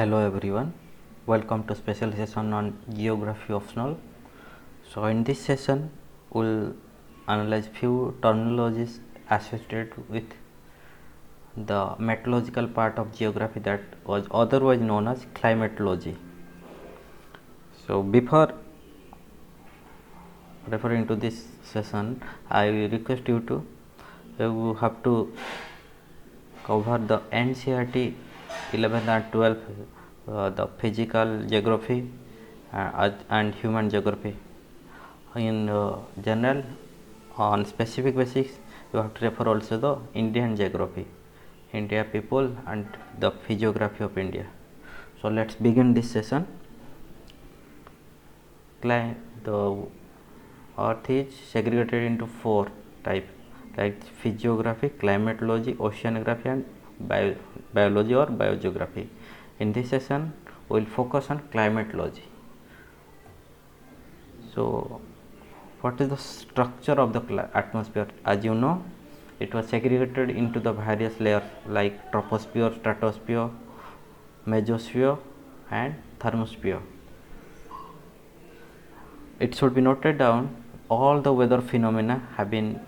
Hello everyone, welcome to special session on geography optional. So in this session we'll analyze few terminologies associated with the meteorological part of geography that was otherwise known as climatology. So before referring to this session, I request you have to cover the NCERT 11th and 12th, the physical geography and human geography. In general, on specific basics, you have to refer also the Indian geography, India people and the physiography of India. So let's begin this session. The earth is segregated into four types, like physiography, climatology, oceanography and biology or biogeography. In this session we will focus on climatology. So what is the structure of the atmosphere? As you know, it was segregated into the various layers like troposphere, stratosphere, mesosphere and thermosphere. It should be noted down all the weather phenomena have been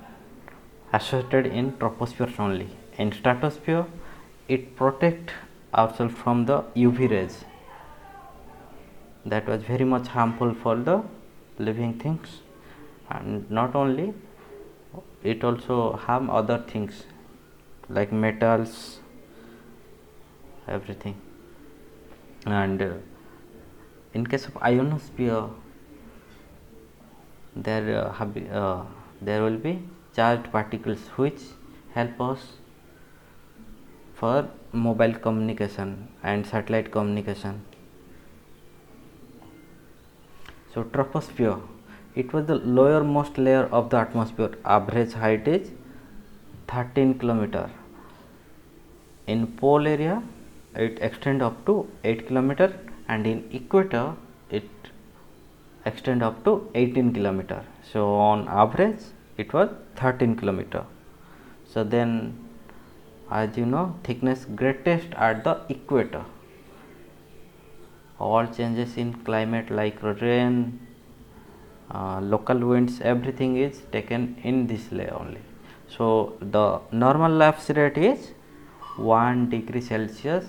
associated in troposphere only. In stratosphere, it protects ourselves from the UV rays that was very much harmful for the living things, and not only it also harm other things like metals, everything. And in case of ionosphere, there will be charged particles which help us for mobile communication and satellite communication. So troposphere, it was the lowermost layer of the atmosphere. Average height is 13 km. In pole area it extend up to 8 km and in equator it extend up to 18 km. So on average it was 13 km. So then, as you know, thickness greatest at the equator. All changes in climate like rain, local winds, everything is taken in this layer only. So the normal lapse rate is 1 degree Celsius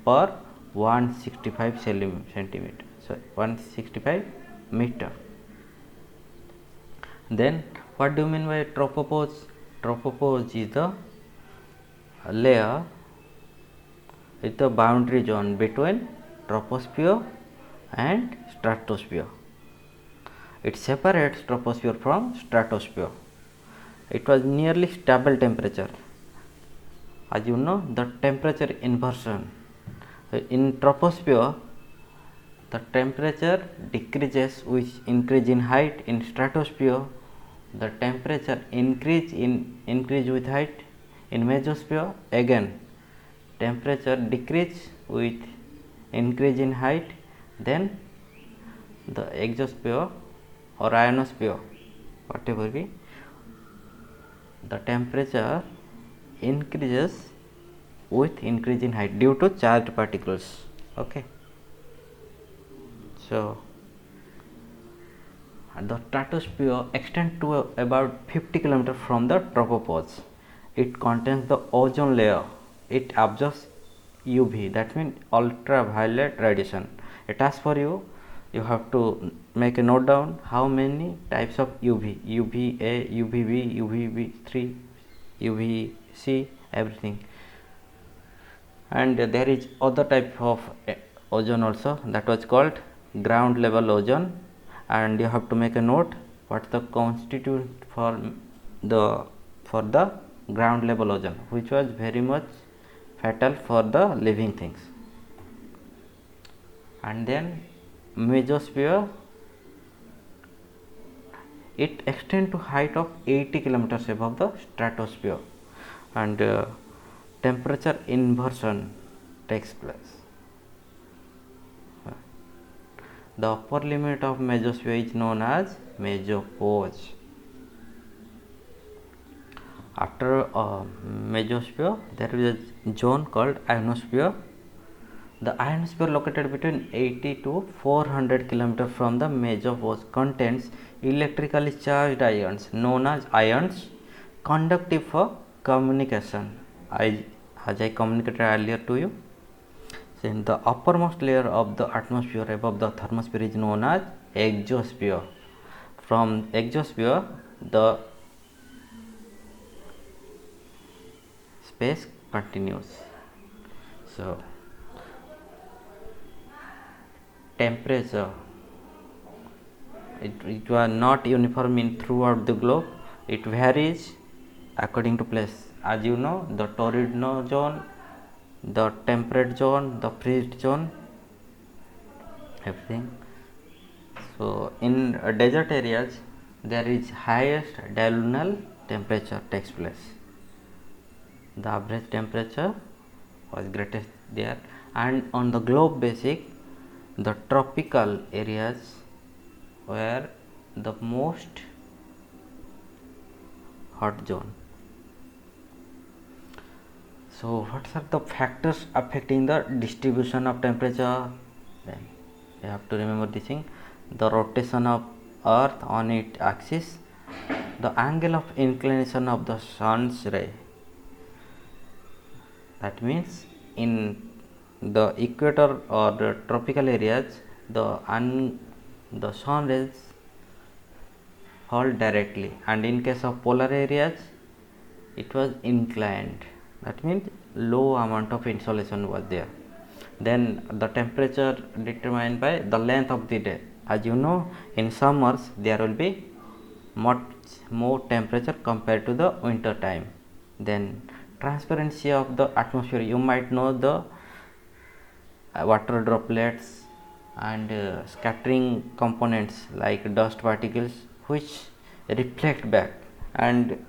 per 165 centimeter. So 165 meter. Then what do you mean by tropopause? Tropopause is the layer with the boundary zone between troposphere and stratosphere. It separates troposphere from stratosphere. It was nearly stable temperature. As you know, the temperature inversion in troposphere, the temperature decreases with increase in height. In stratosphere, the temperature increase with height. In mesosphere, again temperature decrease with increase in height. Then the exosphere or ionosphere, whatever be, the temperature increases with increase in height due to charged particles. Okay. So the stratosphere extends to about 50 km from the tropopause. It contains the ozone layer. It absorbs UV, that means ultraviolet radiation. A task for you, you have to make a note down how many types of UV, UVA, UVB, UVB3, UVC, everything. And there is other type of ozone also, that was called ground level ozone, and you have to make a note what the constitute for the ground level ozone, which was very much fatal for the living things. And then mesosphere, it extends to height of 80 kilometers above the stratosphere, and temperature inversion takes place. The upper limit of mesosphere is known as mesopause. After mesosphere, there is a zone called ionosphere. The ionosphere located between 80 to 400 km from the major force contains electrically charged ions known as ions, conductive for communication, as I communicated earlier to you. Then the uppermost layer of the atmosphere above the thermosphere is known as exosphere. From exosphere, the space continues. So temperature, it was not uniform in throughout the globe. It varies according to place. As you know, the torrid zone, the temperate zone, the freeze zone, everything. So in desert areas, there is highest diurnal temperature takes place. The average temperature was greatest there, and on the globe basic, the tropical areas were the most hot zone. So what are the factors affecting the distribution of temperature? Then you have to remember this thing: the rotation of earth on its axis, the angle of inclination of the sun's ray. That means in the equator or the tropical areas, the sun rays fall directly, and in case of polar areas, it was inclined. That means low amount of insolation was there. Then the temperature determined by the length of the day. As you know, in summers there will be much more temperature compared to the winter time. Then transparency of the atmosphere, you might know the water droplets and scattering components like dust particles which reflect back, and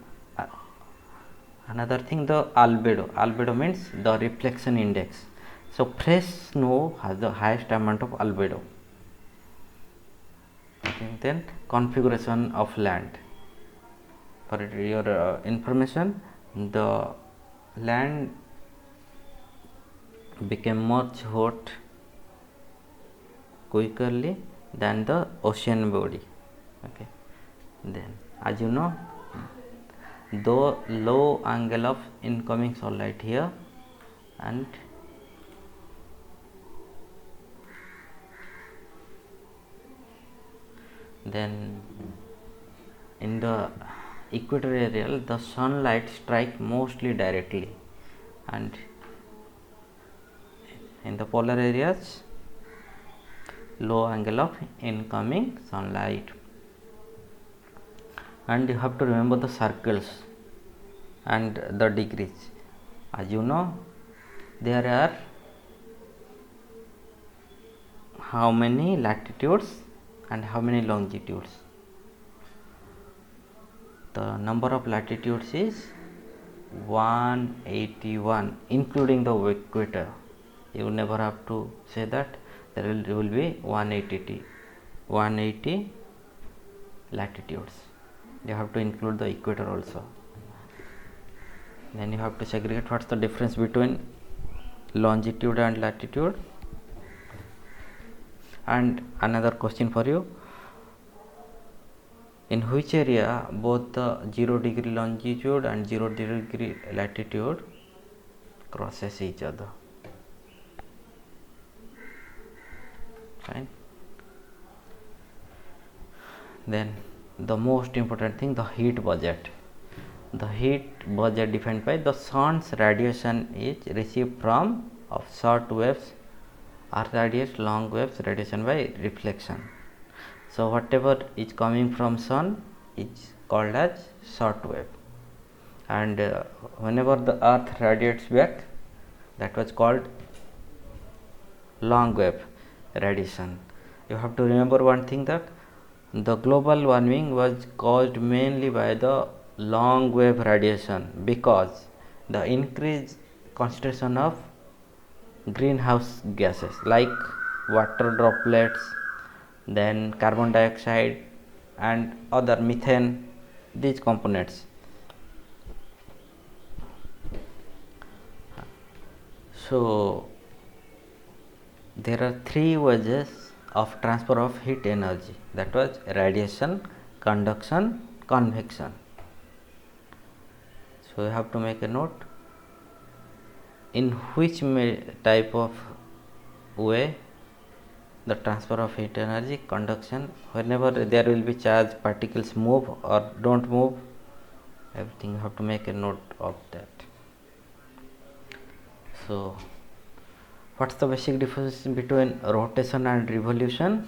another thing, the albedo means the reflection index. So fresh snow has the highest amount of albedo. Okay. Then configuration of land, for your information, the land became much hot quickly than the ocean body. Okay. Then as you know, the low angle of incoming sunlight here, and then in the equator area the sunlight strike mostly directly, and in the polar areas low angle of incoming sunlight. And you have to remember the circles and the degrees. As you know, there are how many latitudes and how many longitudes. The number of latitudes is 181 including the equator. You never have to say that. There will be 180 latitudes. You have to include the equator also. Then you have to segregate what's the difference between longitude and latitude. And another question for you: in which area both the 0 degree longitude and 0 degree latitude crosses each other? Fine. Then the most important thing, the heat budget. The heat budget defined by the sun's radiation is received from of short waves, earth radiates long waves, radiation by reflection. So whatever is coming from sun is called as short wave, and whenever the earth radiates back, that was called long wave radiation. You have to remember one thing, that the global warming was caused mainly by the long wave radiation, because the increased concentration of greenhouse gases like water droplets, then carbon dioxide and other methane, these components. So there are three ways of transfer of heat energy, that was radiation, conduction, convection. So you have to make a note in which type of way the transfer of heat energy, conduction, whenever there will be charge, particles move or don't move, everything you have to make a note of that. So what's the basic difference between rotation and revolution,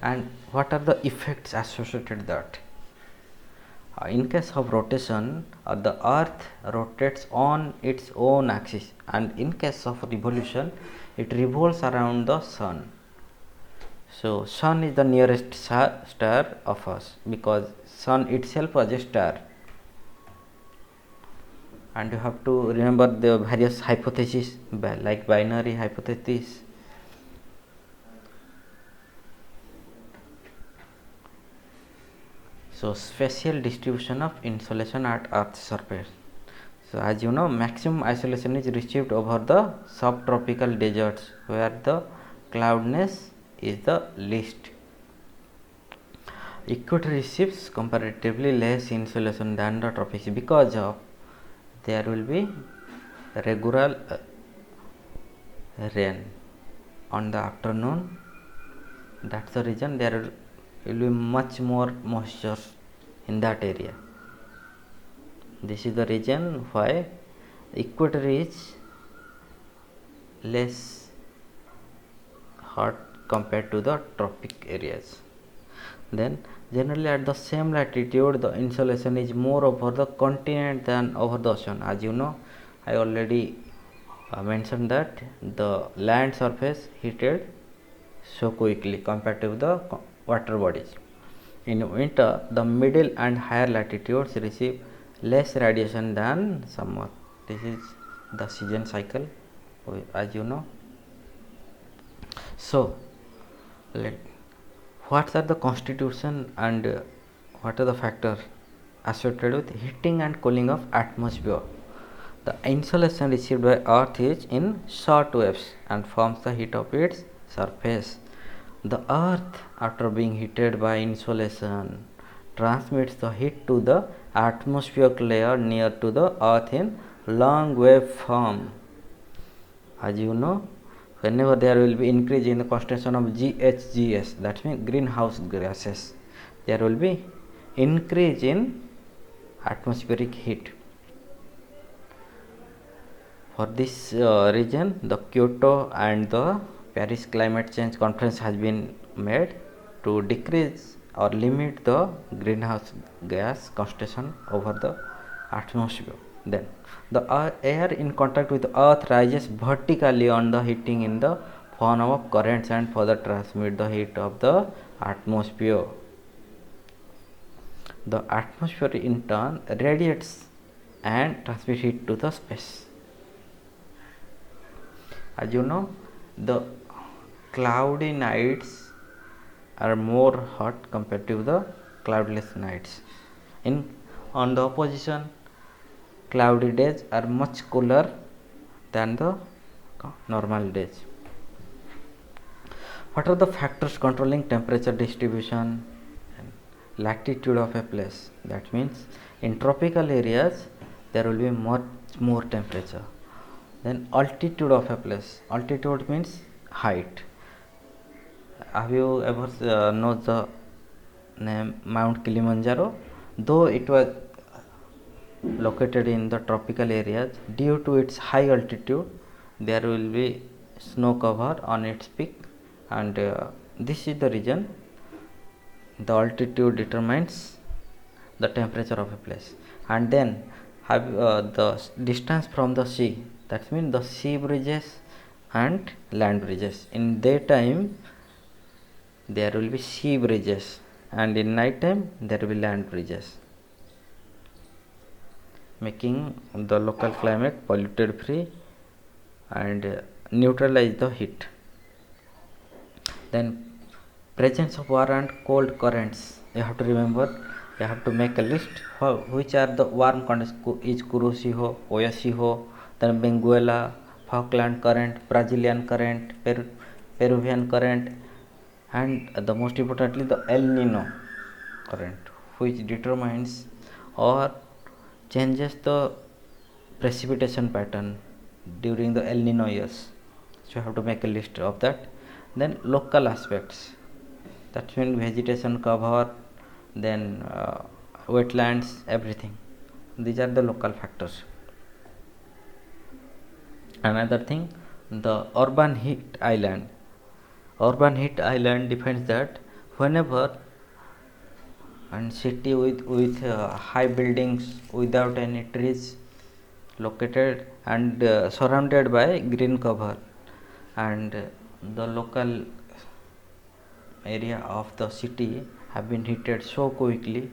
and what are the effects associated with that? In case of rotation, the earth rotates on its own axis, and in case of revolution, it revolves around the sun. So sun is the nearest star of us, because sun itself was a star. And you have to remember the various hypotheses, like binary hypothesis, so spatial distribution of insolation at Earth's surface. So as you know, maximum isolation is received over the subtropical deserts, where the cloudiness is the least. Equator receives comparatively less insolation than the tropics, because of there will be regular rain on the afternoon. That's the reason there will be much more moisture in that area. This is the reason why equator is less hot compared to the tropic areas. Then generally at the same latitude, the insolation is more over the continent than over the ocean. As you know, I already mentioned that the land surface heated so quickly compared to the water bodies. In winter, the middle and higher latitudes receive less radiation than summer. This is the season cycle, as you know. So what are the constitution and what are the factors associated with heating and cooling of atmosphere? The insolation received by Earth is in short waves and forms the heat of its surface. The Earth, after being heated by insolation, transmits the heat to the atmospheric layer near to the Earth in long wave form. As you know, whenever there will be increase in the concentration of GHGs, that means greenhouse gases, there will be increase in atmospheric heat. For this reason, the Kyoto and the Paris Climate Change Conference has been made to decrease or limit the greenhouse gas concentration over the atmosphere. Then the air in contact with the earth rises vertically on the heating in the form of currents and further transmit the heat of the atmosphere. The atmosphere in turn radiates and transmits heat to the space. As you know, the cloudy nights are more hot compared to the cloudless nights. On the opposition, cloudy days are much cooler than the normal days. What are the factors controlling temperature distribution and latitude of a place? That means in tropical areas there will be much more temperature. Then altitude of a place. Altitude means height. Have you ever know the name Mount Kilimanjaro? Though it was located in the tropical areas, due to its high altitude, there will be snow cover on its peak, and this is the reason the altitude determines the temperature of a place. And then have the distance from the sea. That means the sea bridges and land bridges. In daytime there will be sea bridges, and in night time there will be land bridges, making the local climate polluted free and neutralize the heat. Then presence of warm and cold currents. You have to remember, you have to make a list which are the warm currents is Kuroshio, Oyashio, then Benguela, Falkland current, Brazilian current, Peruvian current, and the most importantly the El Nino current, which determines or changes the precipitation pattern during the El Nino years. So you have to make a list of that. Then local aspects, that means vegetation cover, then wetlands, everything. These are the local factors. Another thing, the urban heat island. Urban heat island defines that whenever and city with high buildings without any trees located and surrounded by green cover, and the local area of the city have been heated so quickly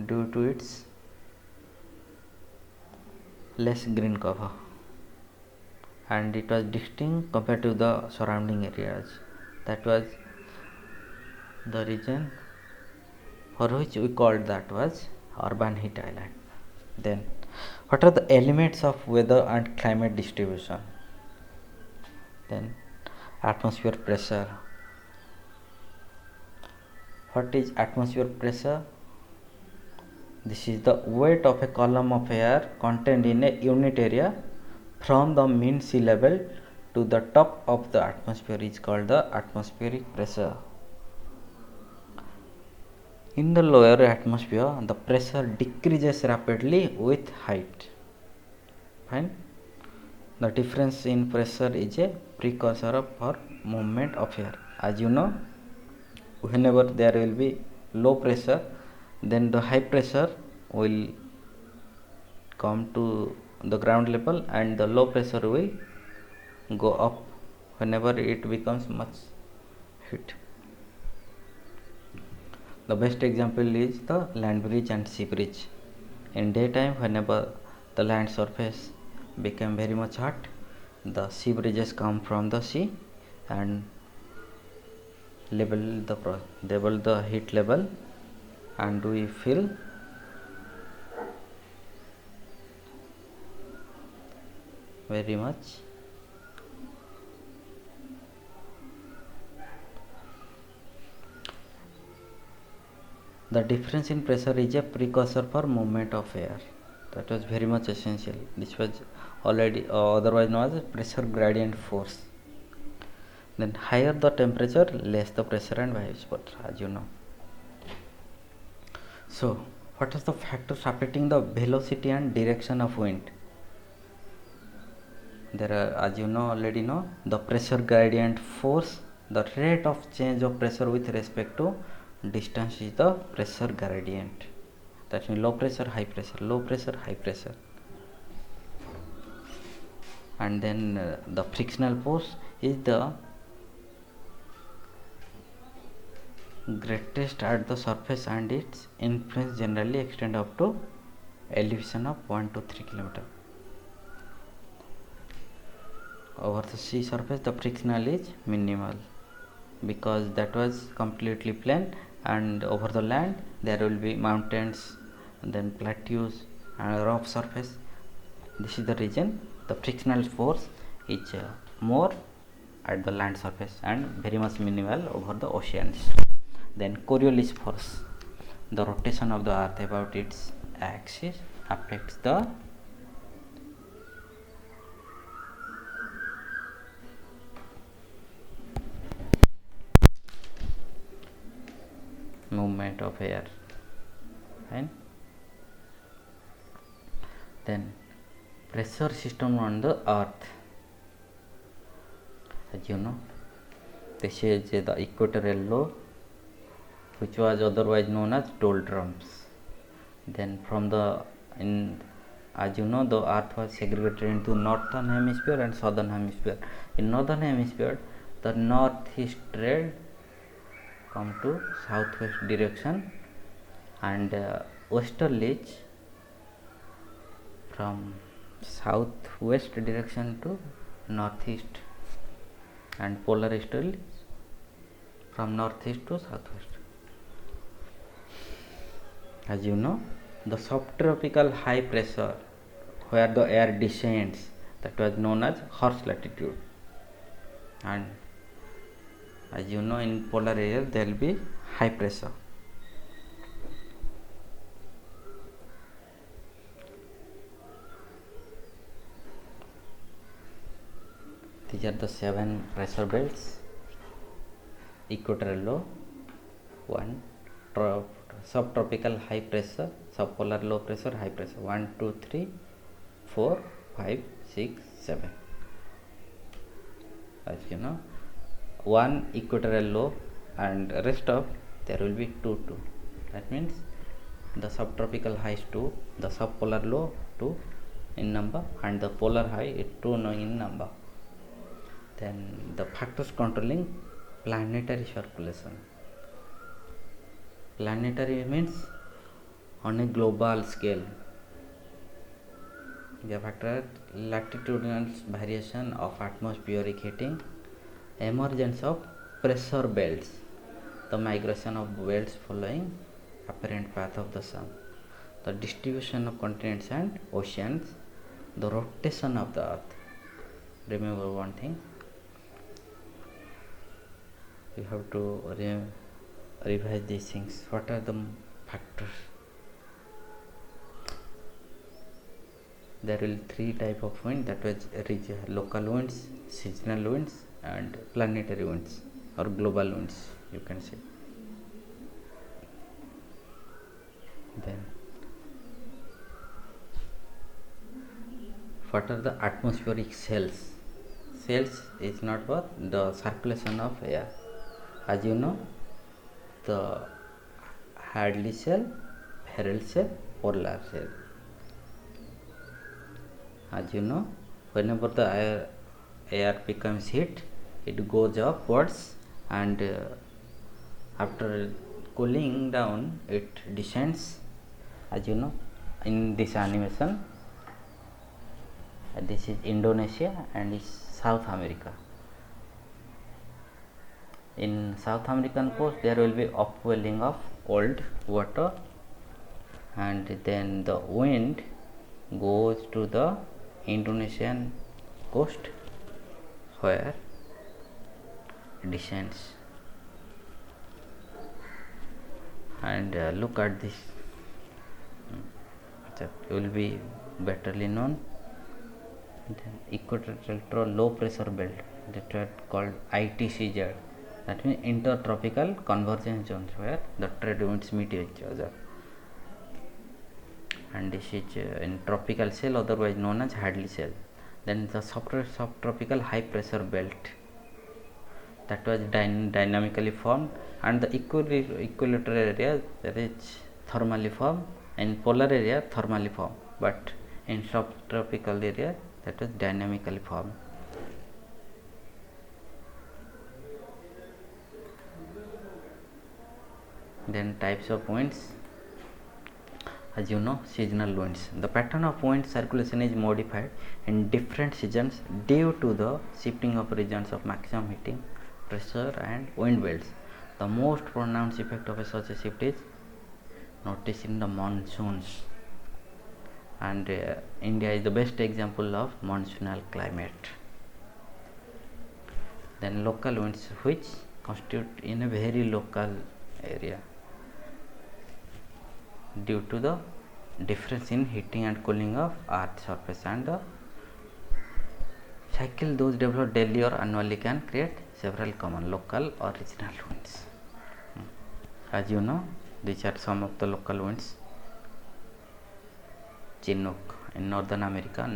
due to its less green cover, and it was distinct compared to the surrounding areas. That was the reason for which we called that was urban heat island. Then what are the elements of weather and climate distribution? Then atmosphere pressure. What is atmosphere pressure? This is the weight of a column of air contained in a unit area from the mean sea level to the top of the atmosphere is called the atmospheric pressure. In the lower atmosphere, the pressure decreases rapidly with height. Fine. The difference in pressure is a precursor for movement of air. As you know, whenever there will be low pressure, then the high pressure will come to the ground level and the low pressure will go up whenever it becomes much heat. The best example is the land bridge and sea bridge. In daytime, whenever the land surface became very much hot, the sea bridges come from the sea and level the heat level, and we feel very much the difference in pressure is a precursor for movement of air. That was very much essential. This was already otherwise known as pressure gradient force. Then higher the temperature, less the pressure, and vice versa, as you know. So what are the factors affecting the velocity and direction of wind? There are, as you know, already know, the pressure gradient force, the rate of change of pressure with respect to distance is the pressure gradient. That means low pressure, high pressure, low pressure, high pressure. And then the frictional force is the greatest at the surface, and its influence generally extend up to elevation of 1 to 3 km. Over the sea surface, the frictional is minimal because that was completely plain, and over the land there will be mountains and then plateaus and rough surface. This is the reason the frictional force is more at the land surface and very much minimal over the oceans. Then Coriolis force, the rotation of the earth about its axis affects the movement of air. And then pressure system on the earth. As you know, this is the equatorial low, which was otherwise known as doldrums. Then from the as you know, the earth was segregated into northern hemisphere and southern hemisphere. In northern hemisphere, the northeast trade come to southwest direction, and westerlies from southwest direction to northeast, and polar easterlies from northeast to southwest. As you know, the subtropical high pressure, where the air descends that was known as horse latitude. And as you know, in polar areas there will be high pressure. These are the 7 pressure belts: equatorial low, 1, subtropical high pressure, subpolar low pressure, high pressure, 1, 2, 3, 4, 5, 6, 7. As you know, 1 equatorial low and rest of there will be 2, 2. That means the subtropical high is 2, the subpolar low 2 in number, and the polar high is 2 in number. Then the factors controlling planetary circulation. Planetary means on a global scale. The factor latitudinal variation of atmospheric heating, emergence of pressure belts, the migration of belts following apparent path of the sun, the distribution of continents and oceans, the rotation of the earth. Remember one thing, you have to revise these things. What are the factors? There will 3 type of wind, that was local winds, seasonal winds, and planetary winds or global winds, you can say. Then what are the atmospheric cells? Cells is not but the circulation of air. As you know, the Hadley cell, Ferrel cell, polar cell. As you know, whenever the air becomes heat, it goes upwards, and after cooling down it descends. As you know, in this animation, this is Indonesia and is South America. In South American coast there will be upwelling of cold water, and then the wind goes to the Indonesian coast where it descends. And look at this, it will be betterly known. Then equatorial low pressure belt, that is called ITCZ, that means intertropical convergence zones, where the trade winds meet each other. And this is in tropical cell, otherwise known as Hadley cell. Then the subtropical high pressure belt, that was dynamically formed, and the equatorial area, that is thermally formed, in polar area thermally formed, but in subtropical area that was dynamically formed. Then types of winds. As you know, seasonal winds. The pattern of wind circulation is modified in different seasons due to the shifting of regions of maximum heating, pressure, and wind belts. The most pronounced effect of such a shift is noticed in the monsoons, and India is the best example of monsoonal climate. Then local winds, which constitute in a very local area due to the difference in heating and cooling of earth surface, and the cycle those developed daily or annually can create several common local or regional winds. As you know, these are some of the local winds. Chinook in Northern America,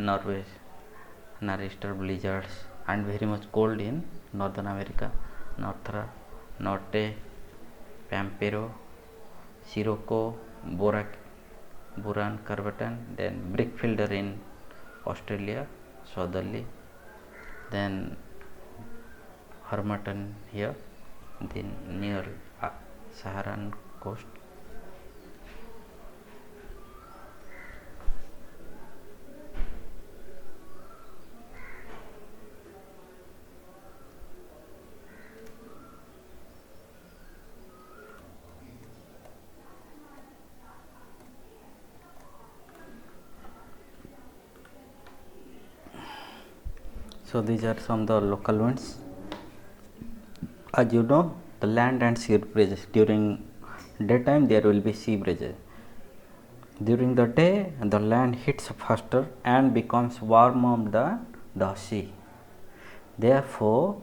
nor'easter blizzards, and very much cold in Northern America. Norte, Pampero, Sirocco, Buran, Carberton, then Brickfielder in Australia, southerly, then Harmattan here, then near Saharan coast. So these are some of the local winds. As you know, the land and sea breezes. During daytime there will be sea breezes. During the day the land heats faster and becomes warmer than the sea. Therefore,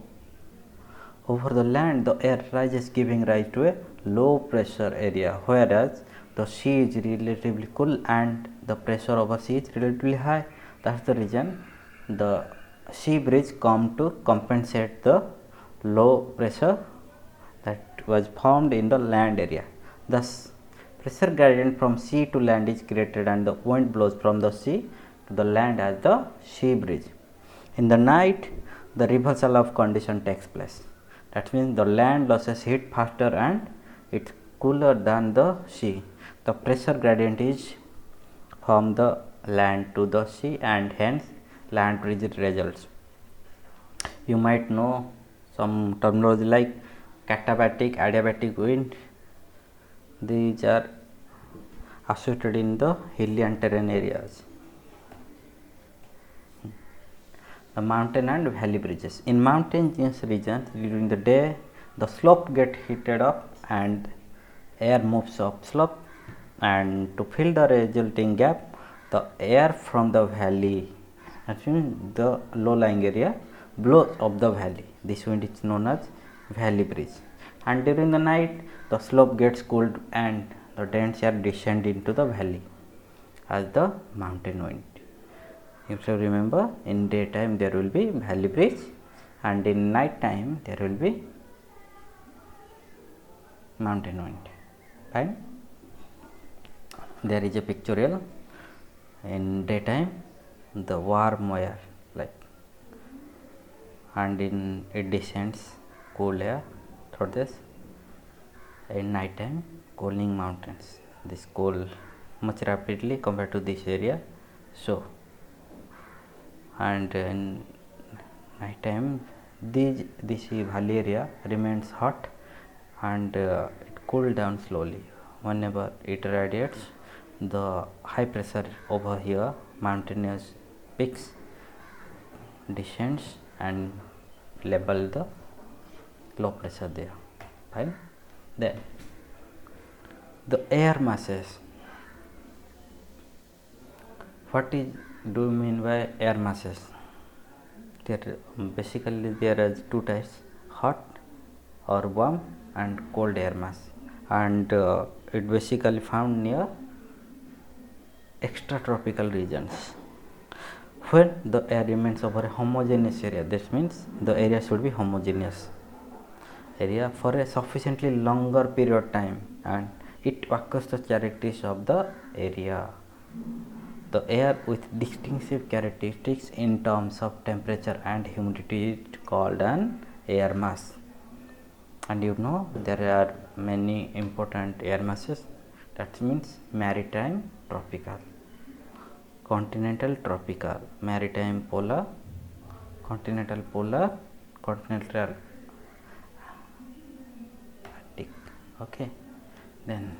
over the land the air rises, giving rise to a low pressure area, whereas the sea is relatively cool and the pressure over sea is relatively high. That's the reason the sea breeze come to compensate the low pressure that was formed in the land area. Thus, pressure gradient from sea to land is created and the wind blows from the sea to the land as the sea breeze. In the night, the reversal of condition takes place. That means the land loses heat faster and it's cooler than the sea. The pressure gradient is from the land to the sea and hence land breeze results. You might know some terminology like katabatic, adiabatic wind. These are associated in the hilly and terrain areas. The mountain and valley breezes. In mountainous regions during the day the slope get heated up and air moves up slope, and to fill the resulting gap the air from the valley, that means the low lying area, blows up the valley. This wind is known as valley breeze. And during the night the slope gets cooled and the dense air descend into the valley as the mountain wind. You should remember, in daytime there will be valley breeze and in night time there will be mountain wind. Fine. There is a pictorial. In daytime the warm air like, and in it descends cool air through this. In night time cooling mountains, this cool much rapidly compared to this area. So, and in night time this valley area remains hot and it cool down slowly. Whenever it radiates, the high pressure over here mountainous peaks descends and level the low pressure there. Fine. Then the air masses. What is do you mean by air masses? There basically there are two types: hot or warm and cold air mass, and it basically found near extratropical regions. When the air remains over a homogeneous area, this means the area should be homogeneous area for a sufficiently longer period of time and it occurs the characteristics of the area. The air with distinctive characteristics in terms of temperature and humidity is called an air mass. And you know there are many important air masses. That means maritime tropical, continental tropical, maritime polar, continental polar, continental Arctic. Okay. Then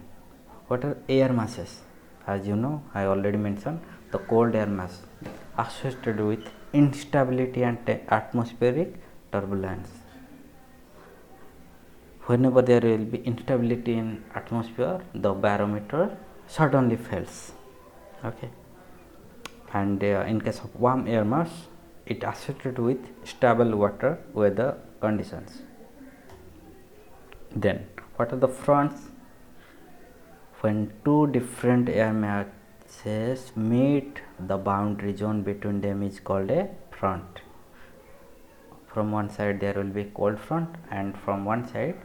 what are air masses? As you know, I already mentioned the cold air mass associated with instability and atmospheric turbulence. Whenever there will be instability in atmosphere, the barometer suddenly falls. Okay. And in case of warm air mass, it associated with stable water weather conditions. Then what are the fronts? When two different air masses meet, the boundary zone between them is called a front. From one side there will be cold front and from one side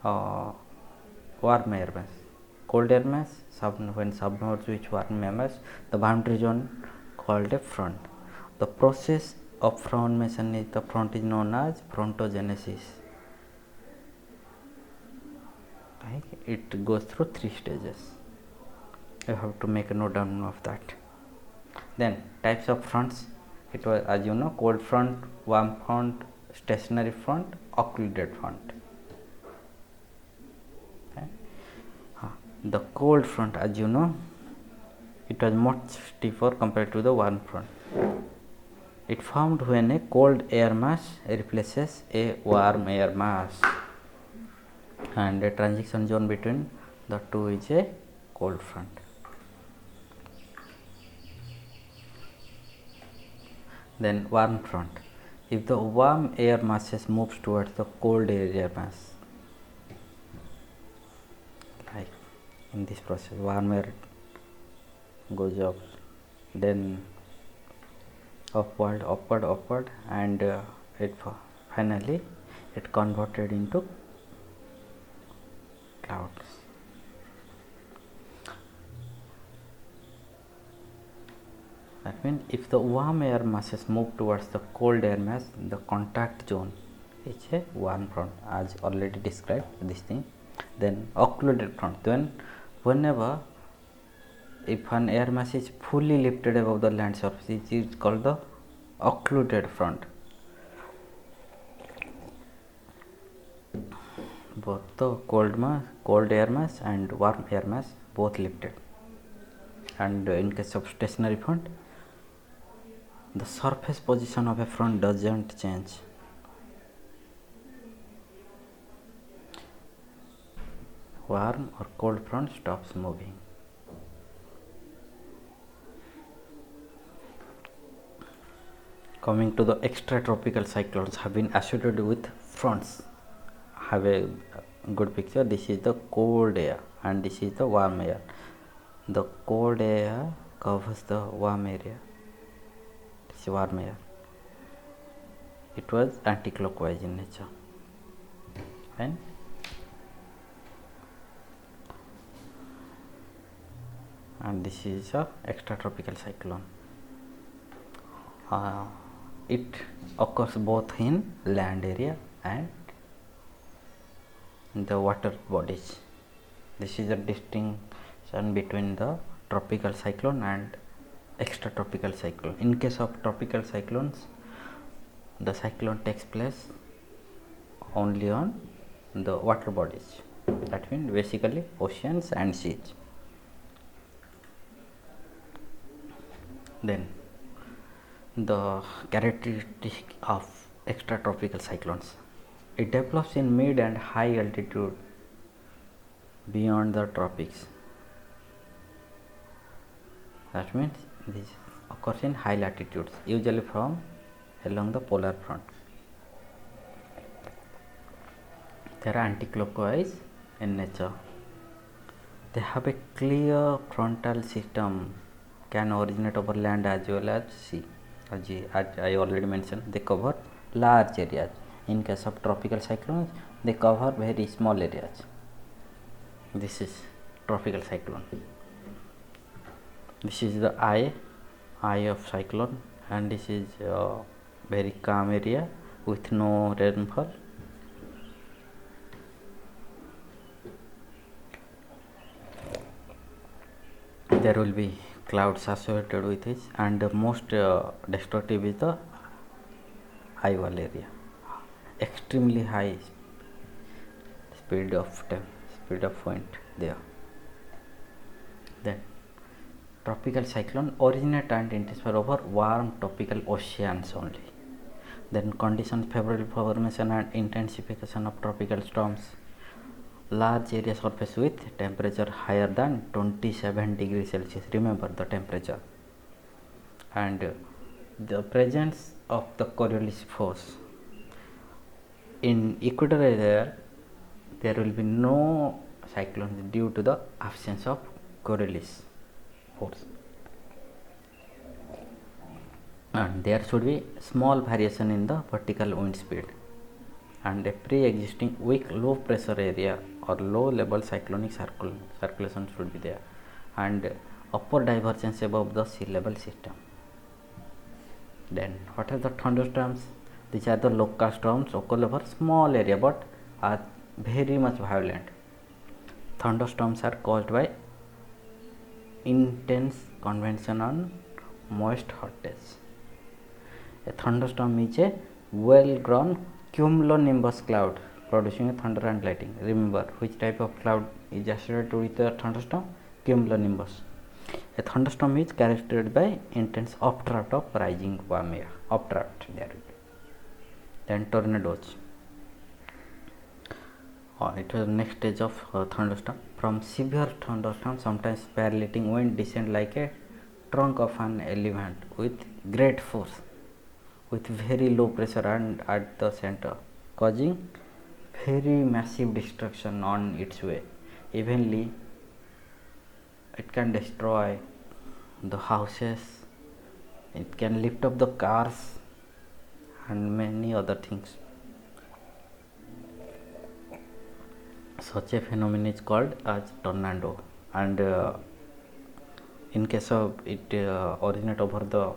warm air mass. Cold air mass when submerged with warm air mass, the boundary zone called a front. The process of formation is the front is known as frontogenesis. It goes through 3 stages. You have to make a note down of that. Then types of fronts. It was, as you know, cold front, warm front, stationary front, occluded front. Okay. The cold front, as you know, it was much stiffer compared to the warm front. It formed when a cold air mass replaces a warm air mass, and a transition zone between the two is a cold front. Then warm front. If the warm air masses moves towards the cold air mass, like in this process, warm air goes up, then upward, and it finally it converted into clouds. That means if the warm air masses move towards the cold air mass, the contact zone is a warm front, as already described this thing. Then occluded front. Then whenever if an air mass is fully lifted above the land surface, it is called the occluded front. Both the cold air mass and warm air mass both lifted. And in case of stationary front, the surface position of a front doesn't change. Warm or cold front stops moving. Coming to the extratropical cyclones have been associated with fronts. Have a good picture. This is the cold air and this is the warm air. The cold air covers the warm area. This is warm air. It was anticlockwise in nature. And this is a extratropical cyclone. It occurs both in land area and in the water bodies. This is a distinction between the tropical cyclone and extratropical cyclone. In case of tropical cyclones, the cyclone takes place only on the water bodies. That means basically oceans and seas. Then the characteristic of extratropical cyclones. It develops in mid and high altitude beyond the tropics. That means this occurs in high latitudes, usually from along the polar front. They are anticlockwise in nature. They have a clear frontal system, can originate over land as well as sea. As I already mentioned, they cover large areas. In case of tropical cyclones, they cover very small areas. This is tropical cyclone. This is the eye of cyclone, and this is a very calm area with no rainfall. There will be clouds associated with it, and the most destructive is the high wall area. Extremely high speed of wind there. Then tropical cyclone originate and intensify over warm tropical oceans only. Then conditions favorable for formation and intensification of tropical storms. Large area surface with temperature higher than 27 degrees Celsius. Remember the temperature. And the presence of the Coriolis force. In equatorial area, there will be no cyclones due to the absence of Coriolis force. And there should be small variation in the vertical wind speed, and a pre-existing weak low pressure area or low level cyclonic circulation should be there, and upper divergence above the sea level system. Then what are the thunderstorms? These are the local storms occur over small area but are very much violent. Thunderstorms are caused by intense convection on moist hot days. A thunderstorm is a well-grown cumulonimbus cloud producing a thunder and lightning. Remember which type of cloud is associated with a thunderstorm? Cumulonimbus. A thunderstorm is characterized by intense updraft of rising warm air. Updraft there will be. Then tornadoes. It was next stage of thunderstorm. From severe thunderstorm, sometimes paralyzing wind descend like a trunk of an elephant with great force, with very low pressure and at the center, causing very massive destruction on its way. Evenly, it can destroy the houses, it can lift up the cars, and many other things. Such a phenomenon is called as tornado, and in case of it originate over the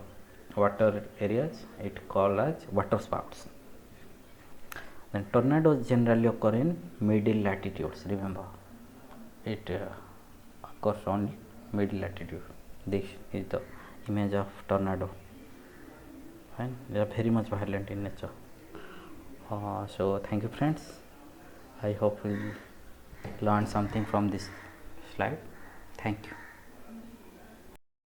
water areas, it called as water spouts. Then tornadoes generally occur in middle latitudes. Remember, it occurs on middle latitude. This is the image of tornado. Fine, they are very much violent in nature. So thank you, friends. I hope you learned something from this slide. Thank you.